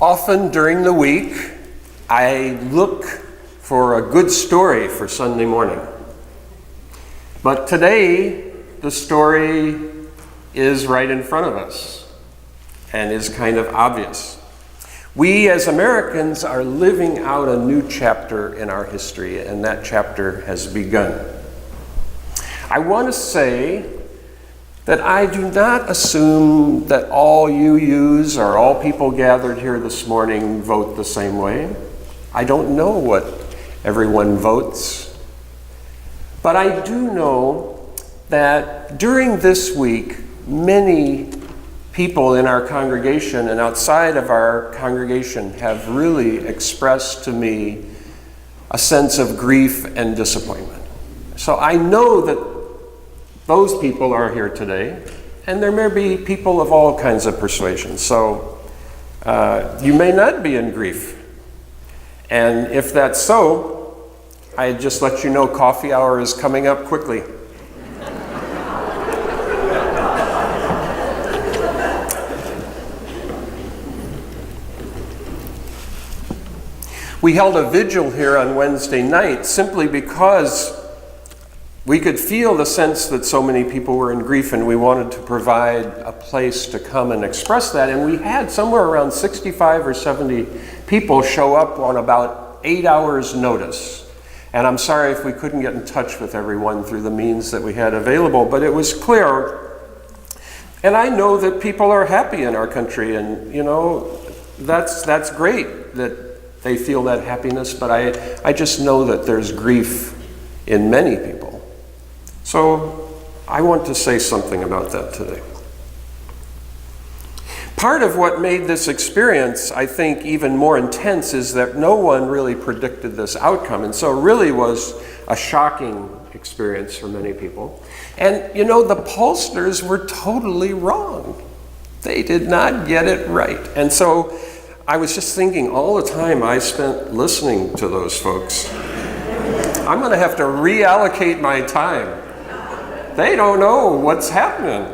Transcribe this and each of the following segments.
Often during the week, I look for a good story for Sunday morning. But today, the story is right in front of us and is kind of obvious. We as Americans are living out a new chapter in our history, and that chapter has begun. I want to say that I do not assume that all UUs or all people gathered here this morning vote the same way. I don't know what everyone votes. But I do know that during this week, many people in our congregation and outside of our congregation have really expressed to me a sense of grief and disappointment. So I know that those people are here today, and there may be people of all kinds of persuasions. So you may not be in grief. And if that's so, I just let you know coffee hour is coming up quickly. We held a vigil here on Wednesday night simply because we could feel the sense that so many people were in grief, and we wanted to provide a place to come and express that. And we had somewhere around 65 or 70 people show up on about 8 hours' notice. And I'm sorry if we couldn't get in touch with everyone through the means that we had available, but it was clear. And I know that people are happy in our country, and that's great that they feel that happiness, but I just know that there's grief in many people. So I want to say something about that today. Part of what made this experience, I think, even more intense is that no one really predicted this outcome. And so it really was a shocking experience for many people. And the pollsters were totally wrong. They did not get it right. And so I was just thinking all the time I spent listening to those folks, I'm going to have to reallocate my time. They don't know what's happening.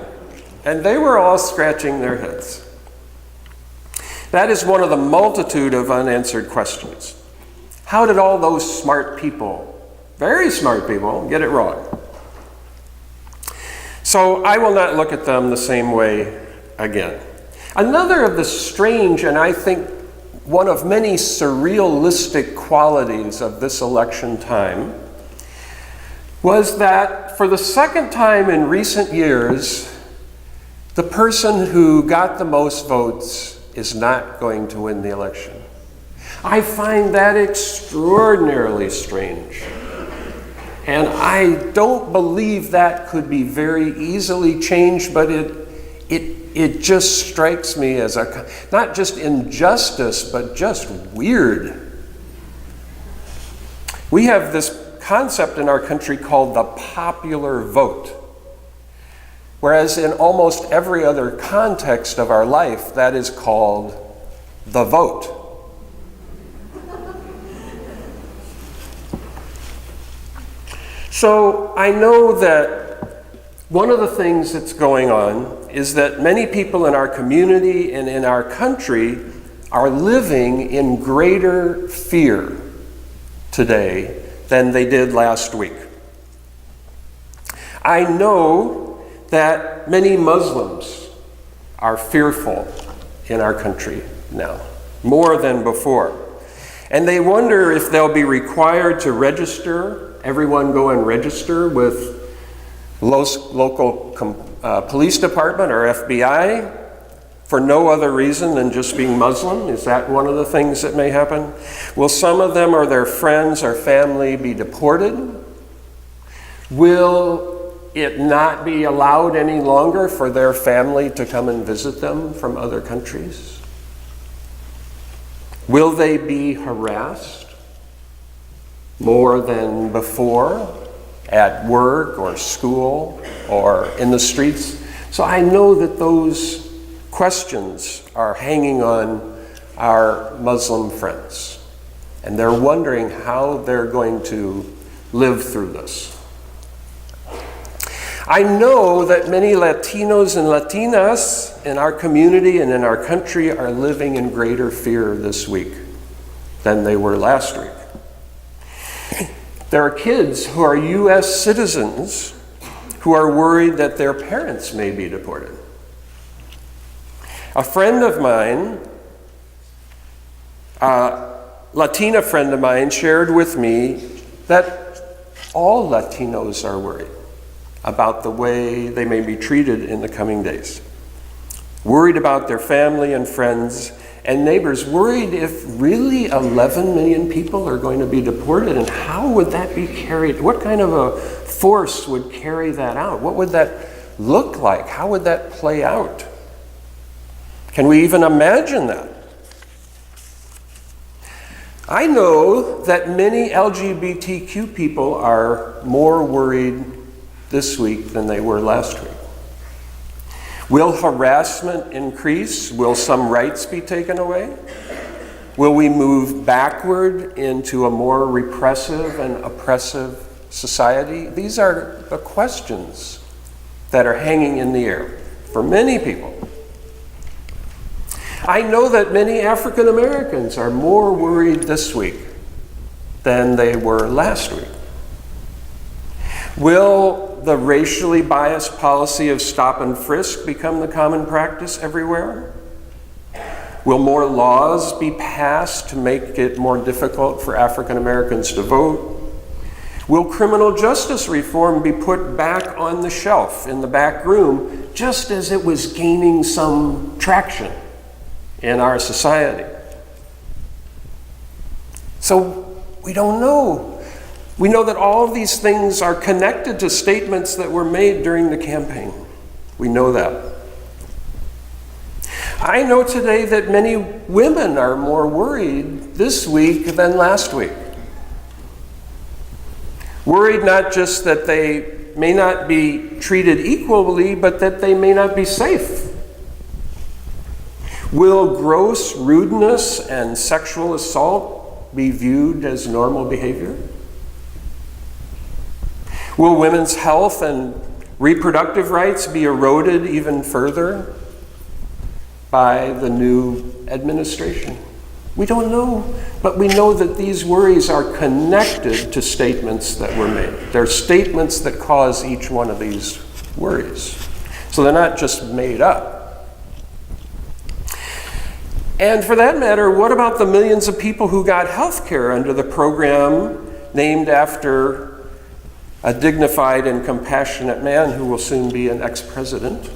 And they were all scratching their heads. That is one of the multitude of unanswered questions. How did all those smart people, very smart people, get it wrong? So I will not look at them the same way again. Another of the strange, and I think one of many surrealistic qualities of this election time, was that for the second time in recent years, the person who got the most votes is not going to win the election. I find that extraordinarily strange. And I don't believe that could be very easily changed, but it just strikes me as not just injustice, but just weird. We have this concept in our country called the popular vote. Whereas in almost every other context of our life, that is called the vote. So I know that one of the things that's going on is that many people in our community and in our country are living in greater fear today than they did last week. I know that many Muslims are fearful in our country now, more than before. And they wonder if they'll be required to register, everyone go and register with local police department or FBI for no other reason than just being Muslim. Is that one of the things that may happen? Will some of them or their friends or family be deported? Will it not be allowed any longer for their family to come and visit them from other countries? Will they be harassed more than before at work or school or in the streets? So I know that those questions are hanging on our Muslim friends, and they're wondering how they're going to live through this. I know that many Latinos and Latinas in our community and in our country are living in greater fear this week than they were last week. There are kids who are U.S. citizens who are worried that their parents may be deported. A friend of mine, a Latina friend of mine, shared with me that all Latinos are worried about the way they may be treated in the coming days. Worried about their family and friends and neighbors, worried if really 11 million people are going to be deported, and how would that be carried? What kind of a force would carry that out? What would that look like? How would that play out? Can we even imagine that? I know that many LGBTQ people are more worried this week than they were last week. Will harassment increase? Will some rights be taken away? Will we move backward into a more repressive and oppressive society? These are the questions that are hanging in the air for many people. I know that many African Americans are more worried this week than they were last week. Will the racially biased policy of stop and frisk become the common practice everywhere? Will more laws be passed to make it more difficult for African Americans to vote? Will criminal justice reform be put back on the shelf in the back room just as it was gaining some traction in our society? So we don't know. We know that all of these things are connected to statements that were made during the campaign. We know that. I know today that many women are more worried this week than last week. Worried not just that they may not be treated equally, but that they may not be safe. Will gross rudeness and sexual assault be viewed as normal behavior? Will women's health and reproductive rights be eroded even further by the new administration? We don't know, but we know that these worries are connected to statements that were made. They're statements that cause each one of these worries. So they're not just made up. And for that matter, what about the millions of people who got health care under the program named after a dignified and compassionate man who will soon be an ex-president?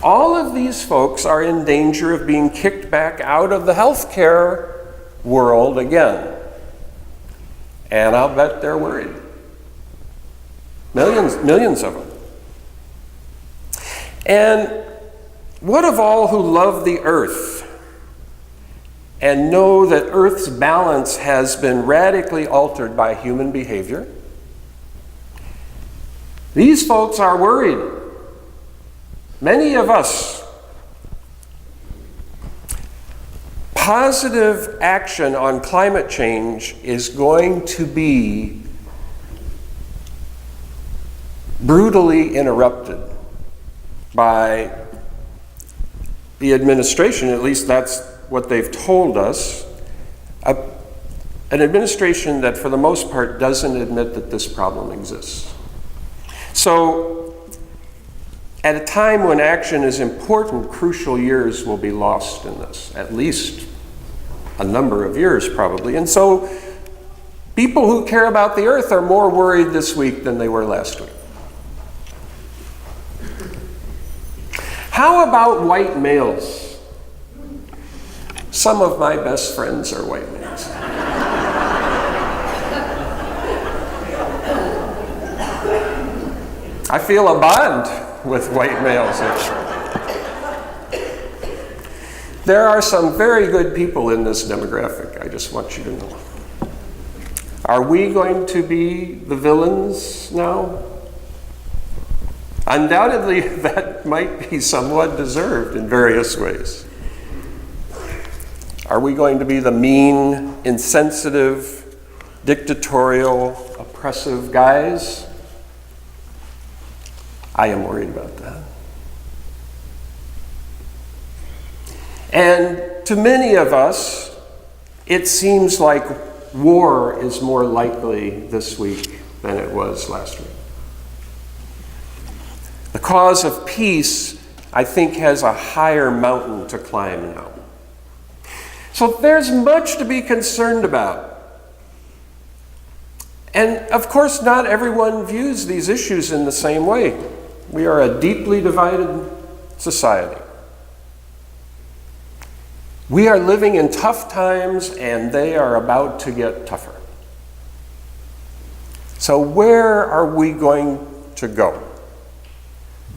All of these folks are in danger of being kicked back out of the healthcare world again. And I'll bet they're worried. Millions of them. And what of all who love the earth and know that Earth's balance has been radically altered by human behavior? These folks are worried. Many of us. Positive action on climate change is going to be brutally interrupted by the administration. At least that's what they've told us. An administration that for the most part doesn't admit that this problem exists. So, at a time when action is important, crucial years will be lost in this, at least a number of years probably. And so, people who care about the earth are more worried this week than they were last week. How about white males? Some of my best friends are white males. I feel a bond with white males. There are some very good people in this demographic, I just want you to know. Are we going to be the villains now? Undoubtedly, that might be somewhat deserved in various ways. Are we going to be the mean, insensitive, dictatorial, oppressive guys? I am worried about that. And to many of us, it seems like war is more likely this week than it was last week. The cause of peace, I think, has a higher mountain to climb now. So there's much to be concerned about. And of course, not everyone views these issues in the same way. We are a deeply divided society. We are living in tough times, and they are about to get tougher. So where are we going to go?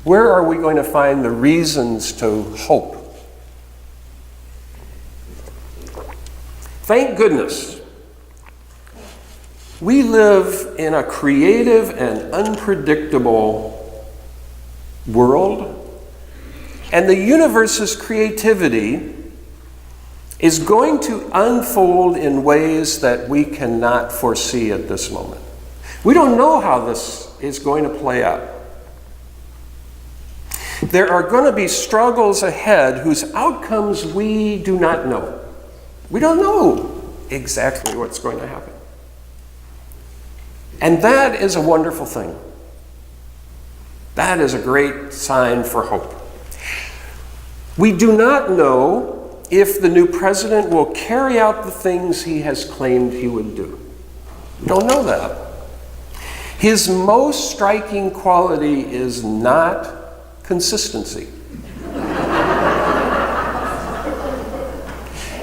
Where are we going to find the reasons to hope? Thank goodness, we live in a creative and unpredictable world, and the universe's creativity is going to unfold in ways that we cannot foresee at this moment. We don't know how this is going to play out. There are going to be struggles ahead whose outcomes we do not know. We don't know exactly what's going to happen. And that is a wonderful thing. That is a great sign for hope. We do not know if the new president will carry out the things he has claimed he would do. We don't know that. His most striking quality is not consistency.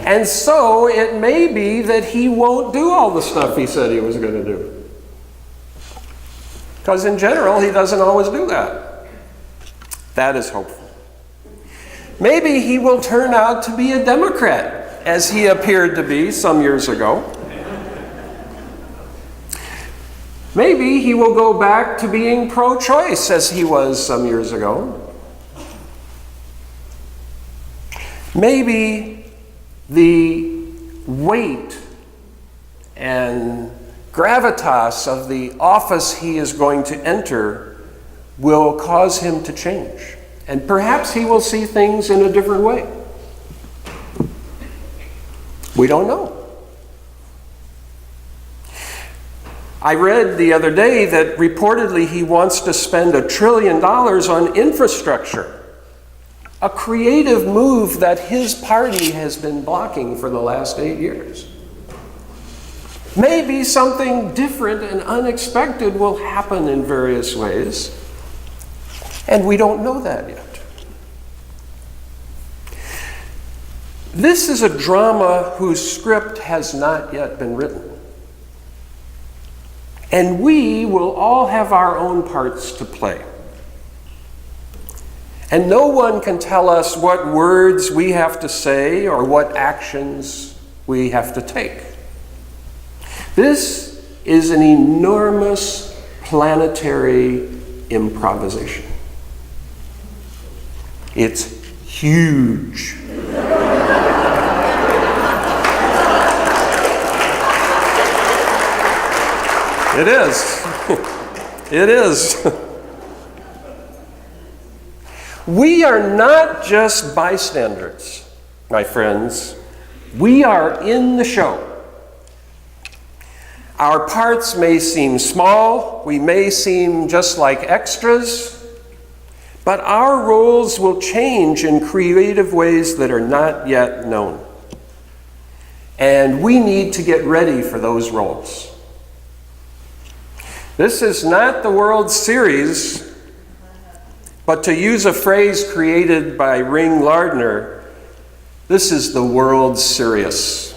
And so it may be that he won't do all the stuff he said he was going to do. Because in general, he doesn't always do that. That is hopeful. Maybe he will turn out to be a Democrat, as he appeared to be some years ago. Maybe he will go back to being pro-choice, as he was some years ago. Maybe the weight and gravitas of the office he is going to enter will cause him to change. And perhaps he will see things in a different way. We don't know. I read the other day that reportedly he wants to spend $1 trillion on infrastructure. A creative move that his party has been blocking for the last 8 years. Maybe something different and unexpected will happen in various ways, and we don't know that yet. This is a drama whose script has not yet been written. And we will all have our own parts to play. And no one can tell us what words we have to say or what actions we have to take. This is an enormous planetary improvisation. It's huge. It is. It is. We are not just bystanders, my friends. We are in the show. Our parts may seem small, we may seem just like extras, but our roles will change in creative ways that are not yet known. And we need to get ready for those roles. This is not the World Series, but to use a phrase created by Ring Lardner, this is the World Serious.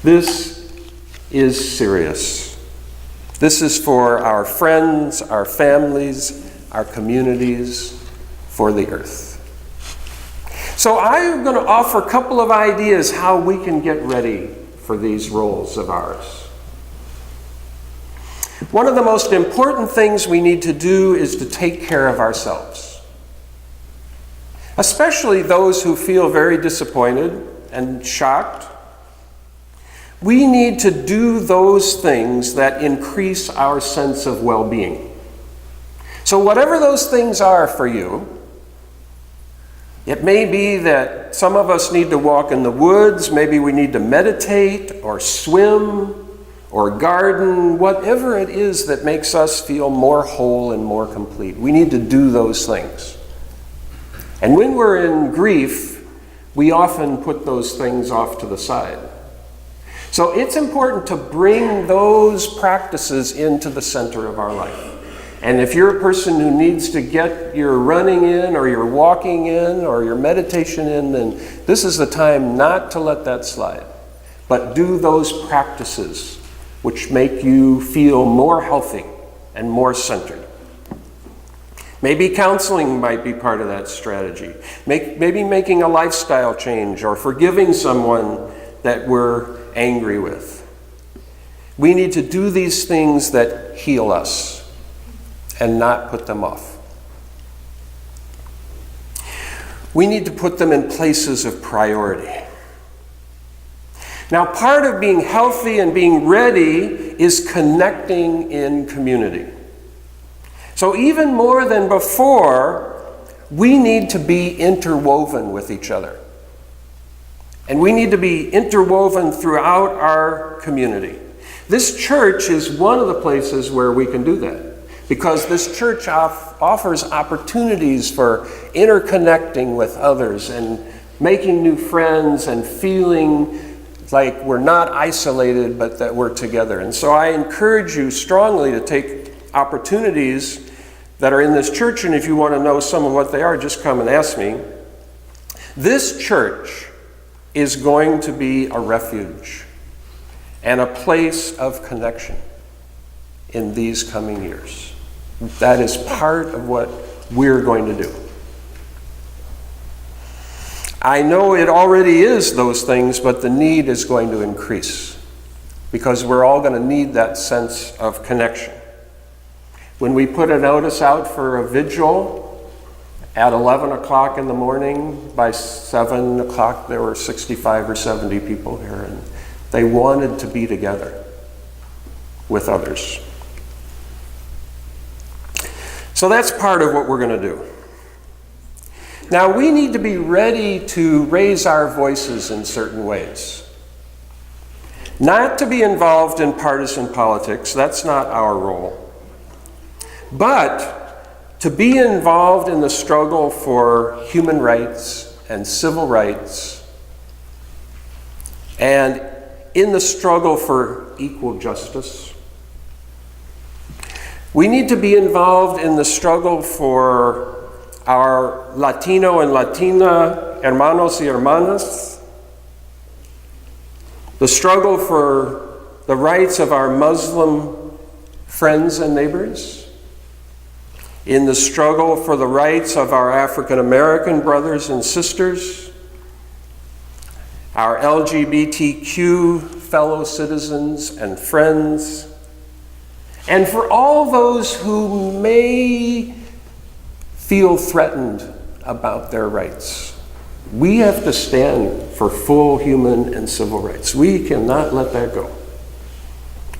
This is serious. This is for our friends, our families, our communities, for the earth. So I'm going to offer a couple of ideas how we can get ready for these roles of ours. One of the most important things we need to do is to take care of ourselves. Especially those who feel very disappointed and shocked. We need to do those things that increase our sense of well-being. So whatever those things are for you, it may be that some of us need to walk in the woods, maybe we need to meditate or swim or garden, whatever it is that makes us feel more whole and more complete. We need to do those things. And when we're in grief, we often put those things off to the side. So it's important to bring those practices into the center of our life. And if you're a person who needs to get your running in or your walking in or your meditation in, then this is the time not to let that slide, but do those practices which make you feel more healthy and more centered. Maybe counseling might be part of that strategy. Maybe making a lifestyle change or forgiving someone that we're angry with. We need to do these things that heal us and not put them off. We need to put them in places of priority. Now, part of being healthy and being ready is connecting in community. So even more than before, we need to be interwoven with each other. And we need to be interwoven throughout our community. This church is one of the places where we can do that, because this church offers opportunities for interconnecting with others and making new friends and feeling like we're not isolated, but that we're together. And so I encourage you strongly to take opportunities that are in this church, and if you want to know some of what they are, just come and ask me. This church is going to be a refuge and a place of connection in these coming years. That is part of what we're going to do. I know it already is those things, but the need is going to increase because we're all going to need that sense of connection. When we put a notice out for a vigil at 11 o'clock in the morning, by 7 o'clock there were 65 or 70 people here, and they wanted to be together with others. So that's part of what we're going to do. Now, we need to be ready to raise our voices in certain ways. Not to be involved in partisan politics, that's not our role. But to be involved in the struggle for human rights and civil rights, and in the struggle for equal justice. We need to be involved in the struggle for our Latino and Latina hermanos y hermanas, the struggle for the rights of our Muslim friends and neighbors, in the struggle for the rights of our African American brothers and sisters, our LGBTQ fellow citizens and friends, and for all those who may feel threatened about their rights. We have to stand for full human and civil rights. We cannot let that go.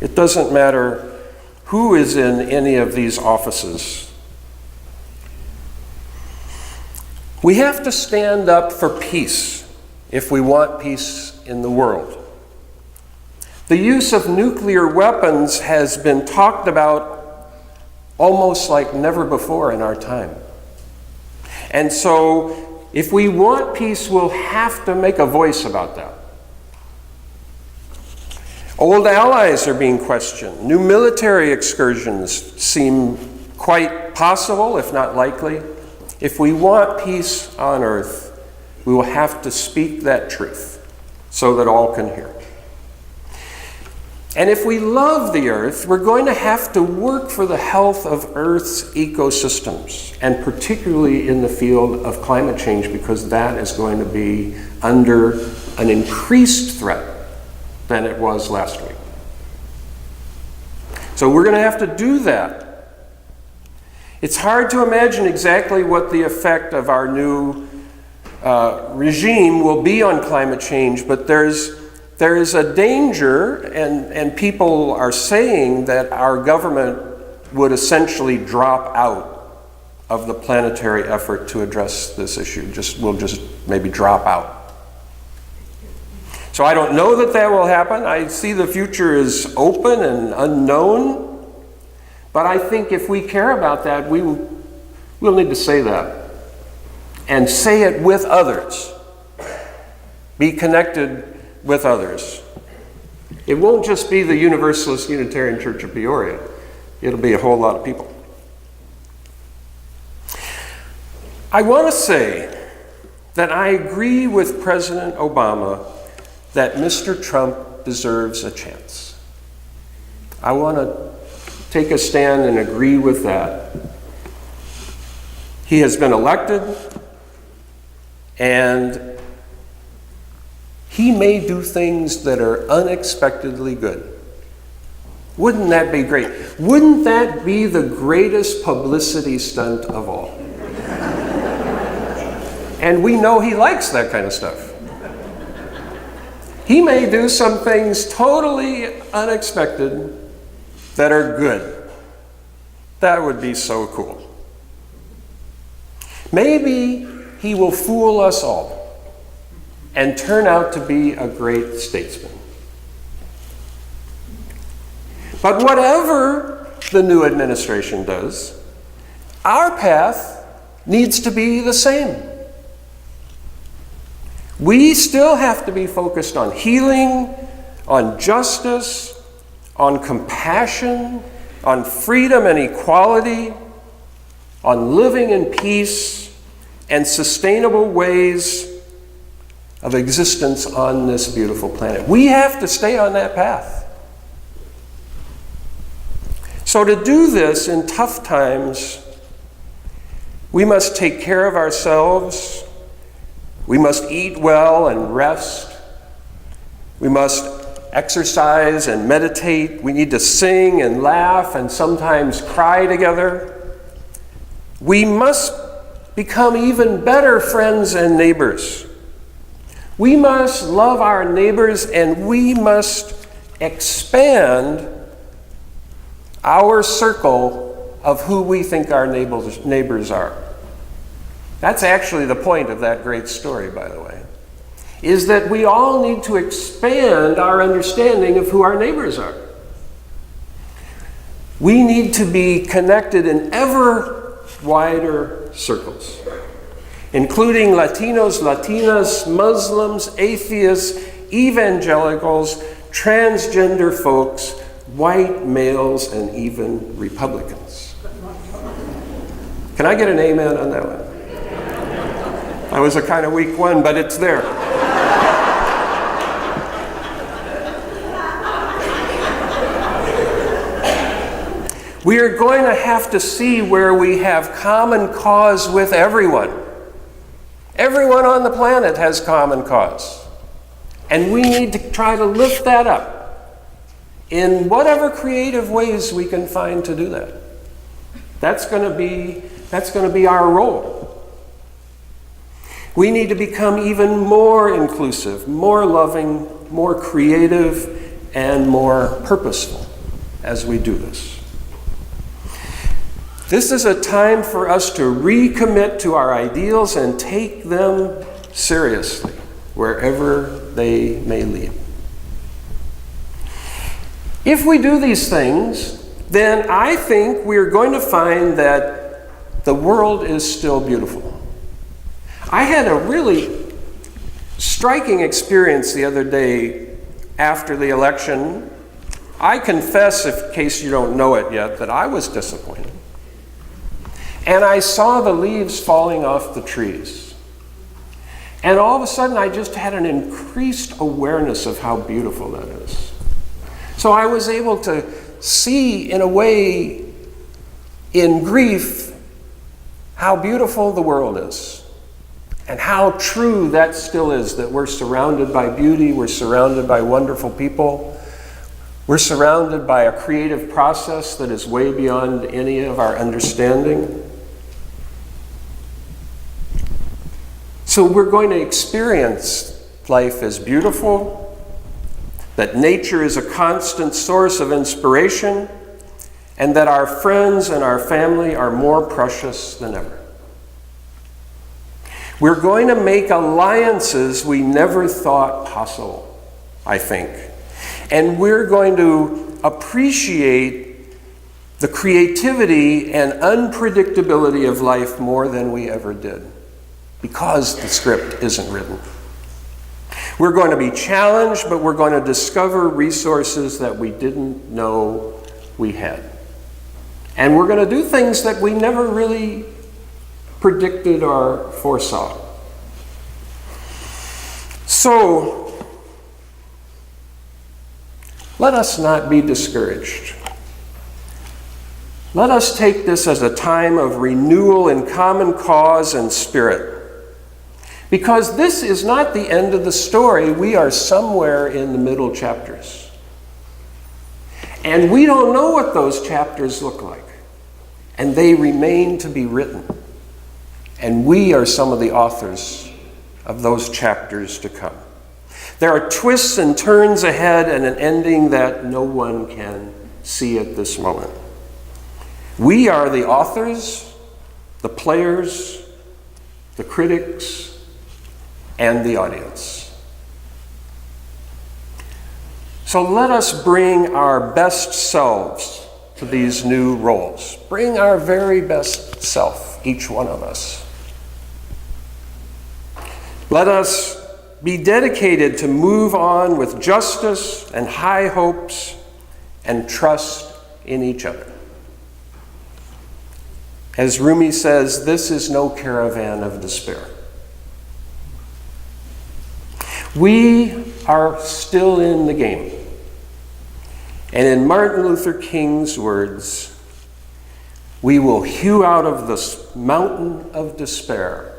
It doesn't matter who is in any of these offices. We have to stand up for peace if we want peace in the world. The use of nuclear weapons has been talked about almost like never before in our time. And so, if we want peace, we'll have to make a voice about that. Old allies are being questioned. New military excursions seem quite possible, if not likely. If we want peace on earth, we will have to speak that truth so that all can hear. And if we love the earth, we're going to have to work for the health of Earth's ecosystems, and particularly in the field of climate change, because that is going to be under an increased threat than it was last week. So we're going to have to do that. It's hard to imagine exactly what the effect of our new regime will be on climate change, but there is a danger, and people are saying that our government would essentially drop out of the planetary effort to address this issue. We'll just maybe drop out. So I don't know that will happen. I see the future is open and unknown. But I think if we care about that, we'll need to say that. And say it with others. Be connected with others. It won't just be the Universalist Unitarian Church of Peoria. It'll be a whole lot of people. I want to say that I agree with President Obama that Mr. Trump deserves a chance. I want to take a stand and agree with that. He has been elected, and he may do things that are unexpectedly good. Wouldn't that be great? Wouldn't that be the greatest publicity stunt of all? And we know he likes that kind of stuff. He may do some things totally unexpected that are good. That would be so cool. Maybe he will fool us all and turn out to be a great statesman. But whatever the new administration does, our path needs to be the same. We still have to be focused on healing, on justice, on compassion, on freedom and equality, on living in peace and sustainable ways of existence on this beautiful planet. We have to stay on that path. So to do this in tough times, we must take care of ourselves. We must eat well and rest. We must exercise and meditate. We need to sing and laugh and sometimes cry together. We must become even better friends and neighbors. We must love our neighbors, and we must expand our circle of who we think our neighbors are. That's actually the point of that great story, by the way, is that we all need to expand our understanding of who our neighbors are. We need to be connected in ever wider circles, including Latinos, Latinas, Muslims, atheists, evangelicals, transgender folks, white males, and even Republicans. Can I get an amen on that one? That was a kind of weak one, but it's there. We are going to have to see where we have common cause with everyone. Everyone on the planet has common cause. And we need to try to lift that up in whatever creative ways we can find to do that. That's going to be our role. We need to become even more inclusive, more loving, more creative, and more purposeful as we do this. This is a time for us to recommit to our ideals and take them seriously, wherever they may lead. If we do these things, then I think we're going to find that the world is still beautiful. I had a really striking experience the other day after the election. I confess, in case you don't know it yet, that I was disappointed. And I saw the leaves falling off the trees. And all of a sudden, I just had an increased awareness of how beautiful that is. So I was able to see, in a way, in grief, how beautiful the world is. And how true that still is, that we're surrounded by beauty, we're surrounded by wonderful people, we're surrounded by a creative process that is way beyond any of our understanding. So we're going to experience life as beautiful, that nature is a constant source of inspiration, and that our friends and our family are more precious than ever. We're going to make alliances we never thought possible, I think. And we're going to appreciate the creativity and unpredictability of life more than we ever did, because the script isn't written. We're going to be challenged, but we're going to discover resources that we didn't know we had. And we're going to do things that we never really predicted or foresaw. So, let us not be discouraged. Let us take this as a time of renewal in common cause and spirit. Because this is not the end of the story. We are somewhere in the middle chapters. And we don't know what those chapters look like. And they remain to be written. And we are some of the authors of those chapters to come. There are twists and turns ahead and an ending that no one can see at this moment. We are the authors, the players, the critics, and the audience. So let us bring our best selves to these new roles. Bring our very best self, each one of us. Let us be dedicated to move on with justice and high hopes and trust in each other. As Rumi says, this is no caravan of despair. We are still in the game. And in Martin Luther King's words, we will hew out of this mountain of despair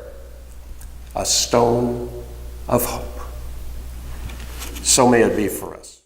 a stone of hope. So may it be for us.